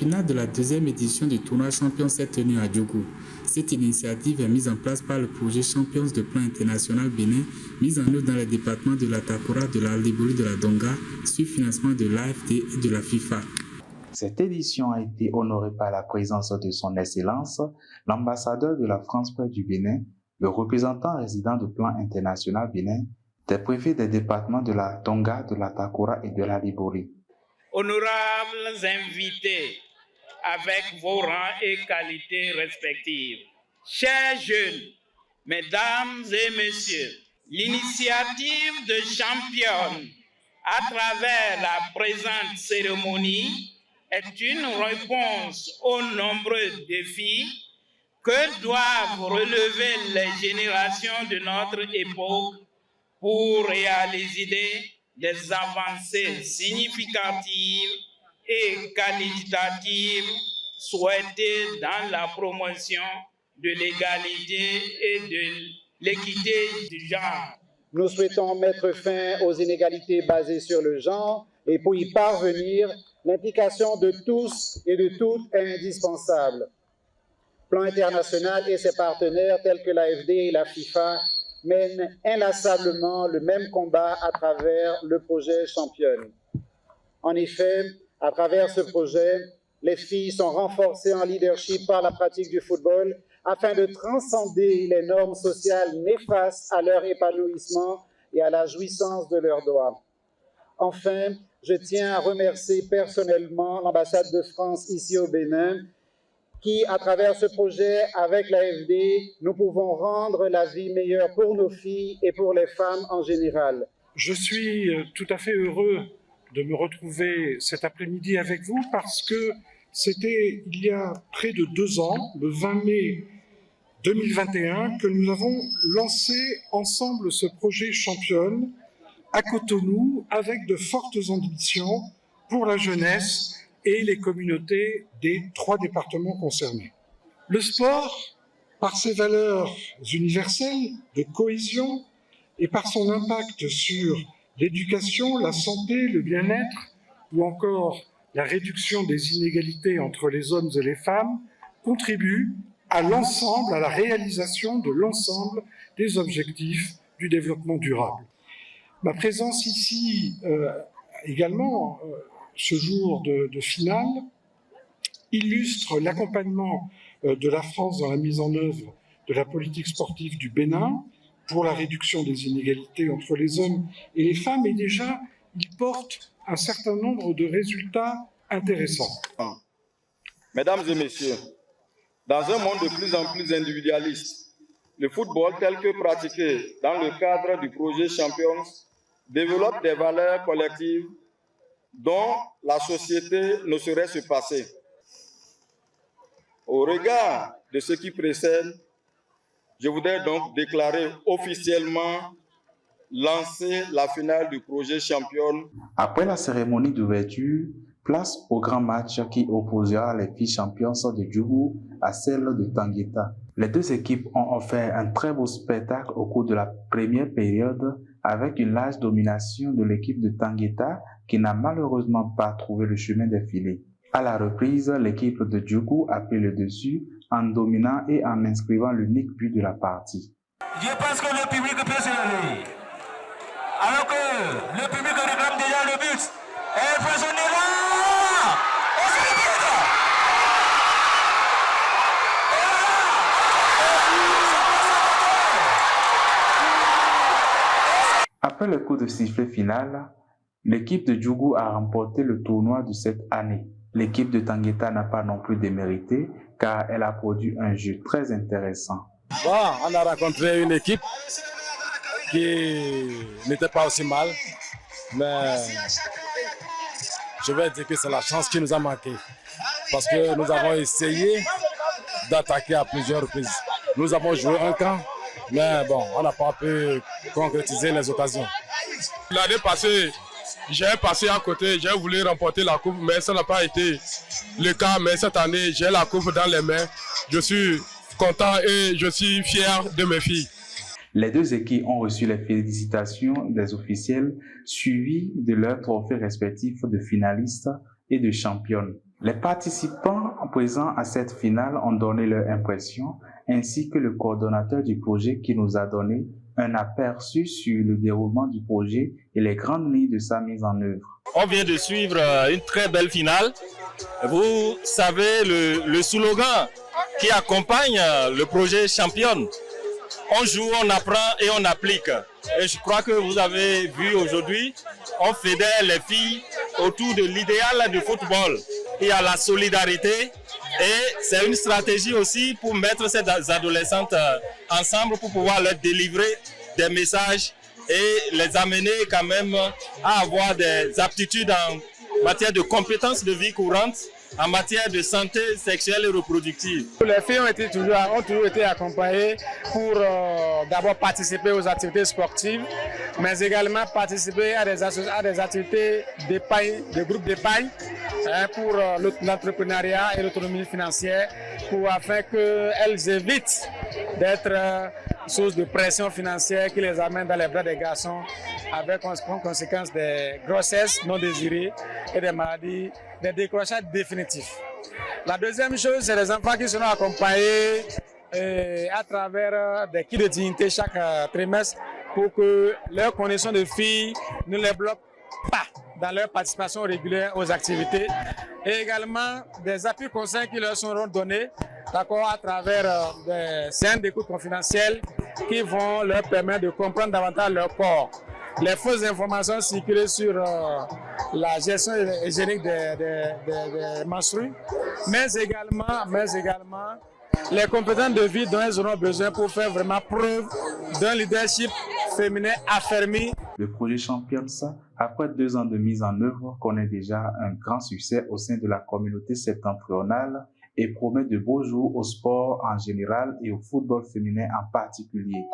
finale de la deuxième édition du tournoi Champions s'est tenue à Djougou. Cette initiative est mise en place par le projet Champions de plan international Bénin, mis en œuvre dans les départements de la Takora, de la Libori, de la Donga, sous financement de l'AFD et de la FIFA. Cette édition a été honorée par la présence de son Excellence, l'ambassadeur de la France près du Bénin, le représentant résident du plan international Bénin, des préfets des départements de la Tonga, de la Takora et de la Libori. Honorables invités, avec vos rangs et qualités respectives, chers jeunes, mesdames et messieurs, l'initiative de championne à travers la présente cérémonie est une réponse aux nombreux défis que doivent relever les générations de notre époque pour réaliser des avancées significatives et qualitatives souhaitées dans la promotion de l'égalité et de l'équité du genre. Nous souhaitons mettre fin aux inégalités basées sur le genre et pour y parvenir, l'implication de tous et de toutes est indispensable. Plan international et ses partenaires tels que l'AFD et la FIFA mènent inlassablement le même combat à travers le projet Championne. En effet, à travers ce projet, les filles sont renforcées en leadership par la pratique du football afin de transcender les normes sociales néfastes à leur épanouissement et à la jouissance de leurs droits. Enfin, je tiens à remercier personnellement l'ambassade de France ici au Bénin qui, à travers ce projet, avec l'AFD, nous pouvons rendre la vie meilleure pour nos filles et pour les femmes en général. Je suis tout à fait heureux de me retrouver cet après-midi avec vous parce que c'était il y a près de 2 ans, le 20 mai 2021, que nous avons lancé ensemble ce projet Championne à Cotonou avec de fortes ambitions pour la jeunesse et les communautés des 3 départements concernés. Le sport, par ses valeurs universelles de cohésion et par son impact sur l'éducation, la santé, le bien-être ou encore la réduction des inégalités entre les hommes et les femmes, contribue à l'ensemble, à la réalisation de l'ensemble des objectifs du développement durable. Ma présence ici également, ce jour de finale, illustre l'accompagnement de la France dans la mise en œuvre de la politique sportive du Bénin pour la réduction des inégalités entre les hommes et les femmes, et déjà, il porte un certain nombre de résultats intéressants. Mesdames et messieurs, dans un monde de plus en plus individualiste, le football tel que pratiqué dans le cadre du projet Champions développe des valeurs collectives dont la société ne saurait se passer. Au regard de ce qui précède, je voudrais donc déclarer officiellement lancer la finale du projet Championne. Après la cérémonie d'ouverture, place au grand match qui opposera les filles championnes de Djougou à celles de Tangueta. Les 2 équipes ont offert un très beau spectacle au cours de la première période avec une large domination de l'équipe de Tangueta qui n'a malheureusement pas trouvé le chemin des filets. À la reprise, l'équipe de Djougou a pris le dessus en dominant et en inscrivant l'unique but de la partie. Je pense que le public peut se lever. Alors que le public réclame déjà le but. Et Poissonnera! Et c'est le but! Après le coup de sifflet final, l'équipe de Djougou a remporté le tournoi de cette année. L'équipe de Tangueta n'a pas non plus démérité car elle a produit un jeu très intéressant. Bon, on a rencontré une équipe qui n'était pas aussi mal, mais je vais dire que c'est la chance qui nous a manqué parce que nous avons essayé d'attaquer à plusieurs reprises. Nous avons joué un camp, mais bon, on n'a pas pu concrétiser les occasions. L'année passée, j'ai passé à côté, j'ai voulu remporter la coupe, mais ça n'a pas été le cas. Mais cette année, j'ai la coupe dans les mains. Je suis content et je suis fier de mes filles. Les 2 équipes ont reçu les félicitations des officiels, suivis de leurs trophées respectifs de finalistes et de championnes. Les participants présents à cette finale ont donné leur impression, ainsi que le coordonnateur du projet qui nous a donné un aperçu sur le déroulement du projet et les grandes lignes de sa mise en œuvre. On vient de suivre une très belle finale. Vous savez le slogan qui accompagne le projet Championne. On joue, on apprend et on applique. Et je crois que vous avez vu aujourd'hui, on fédère les filles autour de l'idéal du football. Il y a la solidarité et c'est une stratégie aussi pour mettre ces adolescentes ensemble pour pouvoir leur délivrer des messages et les amener quand même à avoir des aptitudes en matière de compétences de vie courante, en matière de santé sexuelle et reproductive. Les filles ont toujours été accompagnées pour d'abord participer aux activités sportives, mais également participer à des activités d'épargne, des groupes d'épargne pour l'entrepreneuriat et l'autonomie financière, afin qu'elles évitent d'être source de pression financière qui les amène dans les bras des garçons avec en conséquence des grossesses non désirées et des maladies, des décrochages définitifs. La deuxième chose, c'est les enfants qui seront accompagnés à travers des kits de dignité chaque trimestre pour que leurs conditions de filles ne les bloquent pas dans leur participation régulière aux activités, et également des appuis conseils qui leur seront donnés à travers des scènes d'écoute confidentielles qui vont leur permettre de comprendre davantage leur corps. Les fausses informations circulées sur la gestion hygiénique des menstrues, mais également les compétences de vie dont elles auront besoin pour faire vraiment preuve d'un leadership féminin affermi. Le projet Championne, après 2 ans de mise en œuvre, connaît déjà un grand succès au sein de la communauté septentrionale et promet de beaux jours au sport en général et au football féminin en particulier.